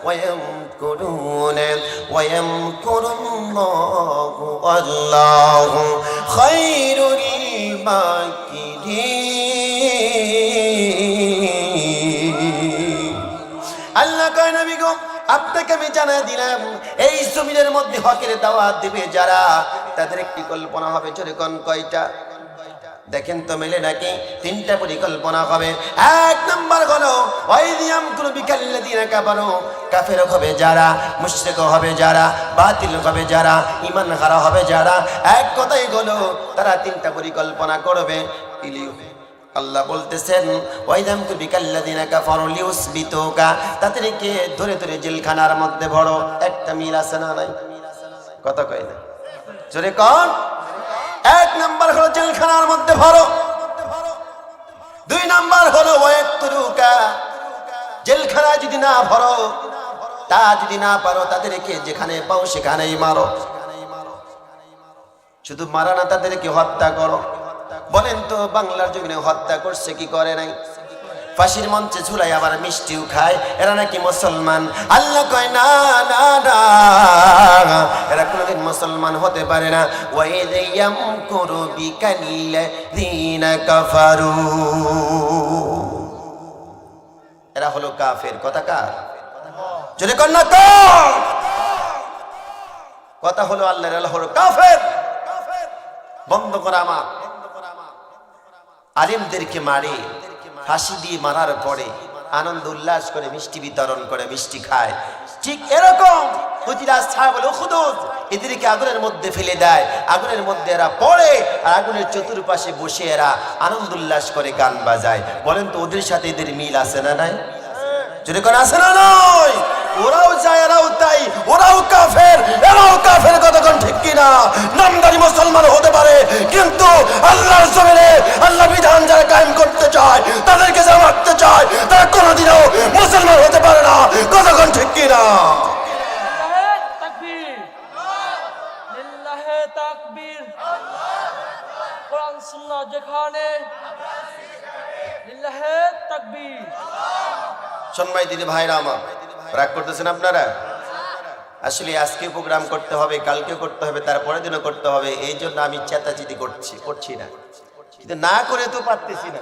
ويمكرون ويمكر الله والله خير الماكرين আল্লাহ কয় নবী গো আপনাকে আমি জানাই দিলাম এই জমিনের মধ্যে হকের দাওয়াত দিবে যারা তাদের একটি কল্পনা হবে জোরে কোন কয়টা দেখেন তো মেলে নাকি তিনটা পরিকল্পনা হবে এক নাম্বার হলো ওয়াইদিয়াম কুলবিকাল্লাযিনা কাফারু কাফের হবে যারা মুশরিক হবে যারা বাতিল হবে যারা ঈমান হারা হবে যারা এক কথাই হলো তারা তিনটা পরিকল্পনা করবে ইলিউ আল্লাহ বলতেছেন ওয়াইদাম কুলবিকাল্লাযিনা কাফারু লিউসবিতুকা তাদেরকে ধরে ধরে জেলখানার মধ্যে ভরো একটা মিল আছে না নাই কথা কই না জোরে কোন এক নাম্বার হলো জেলখানার মধ্যে ভরো দুই নাম্বার হলো ওয়ায়াকতুরুকা জেলখানা যদি না ভরো তা যদি না পারো তাদেরকে যেখানে পাও সেখানেই মারো শুধু মারা না তাদেরকে হত্যা করো বলেন তো বাংলার জমিনে হত্যা করছে কি করে নাই ফাঁসির মঞ্চে ঝুলাই আবার মিষ্টিও খায় এরা নাকি মুসলমান আল্লাহ কয় না না না এরা কোনোদিন মুসলমান হতে পারে না ওয়াইদ ইয়ামকুরু বিকাল্লাযিনা কাফারু এরা হলো কাফের কথা কার যদি কোন না কথা হলো আল্লাহর এরা হলো কাফের বন্ধ করা আমার আলিমদেরকে মারে ফাঁসি দিয়ে মারার পরে আনন্দ উল্লাস করে মিষ্টি বিতরণ করে মিষ্টি খায় ঠিক এরকম এদেরকে আগুনের মধ্যে ফেলে দেয় আগুনের মধ্যে এরা পড়ে আর আগুনের চতুর্পাশে বসে এরা আনন্দ উল্লাস করে গান বাজায় বলেন তো ওদের সাথে এদের মিল আছে না নাই যদি কোন আছে না নয় ওরাও যায় এরাও তাই ওরাও কাফের এরাও কাফের কতক্ষণ ঠিক কিনা নামদারি মুসলমান হতে পারে কিন্তু আল্লাহর জমিনে আল্লাহ বিধান যারা কায়েম করতে চায় তাদেরকে যারা মারতে চায় তারা কোনোদিনও মুসলমান হতে পারে না কতক্ষণ ঠিক কিনা তাকবীর লিল্লাহি তাকবীর কোরআন সুন্নাহ যেখানে লিল্লাহি তাকবীর সম্মানিত দিদি ভাইরা আমার রাগ করতেছেন আপনারা আসলে আজকে প্রোগ্রাম করতে হবে কালকে করতে হবে তারপরের দিনও করতে হবে এই জন্য আমি চেতাচিতি করছি না কিন্তু না করে তো পারতেছি না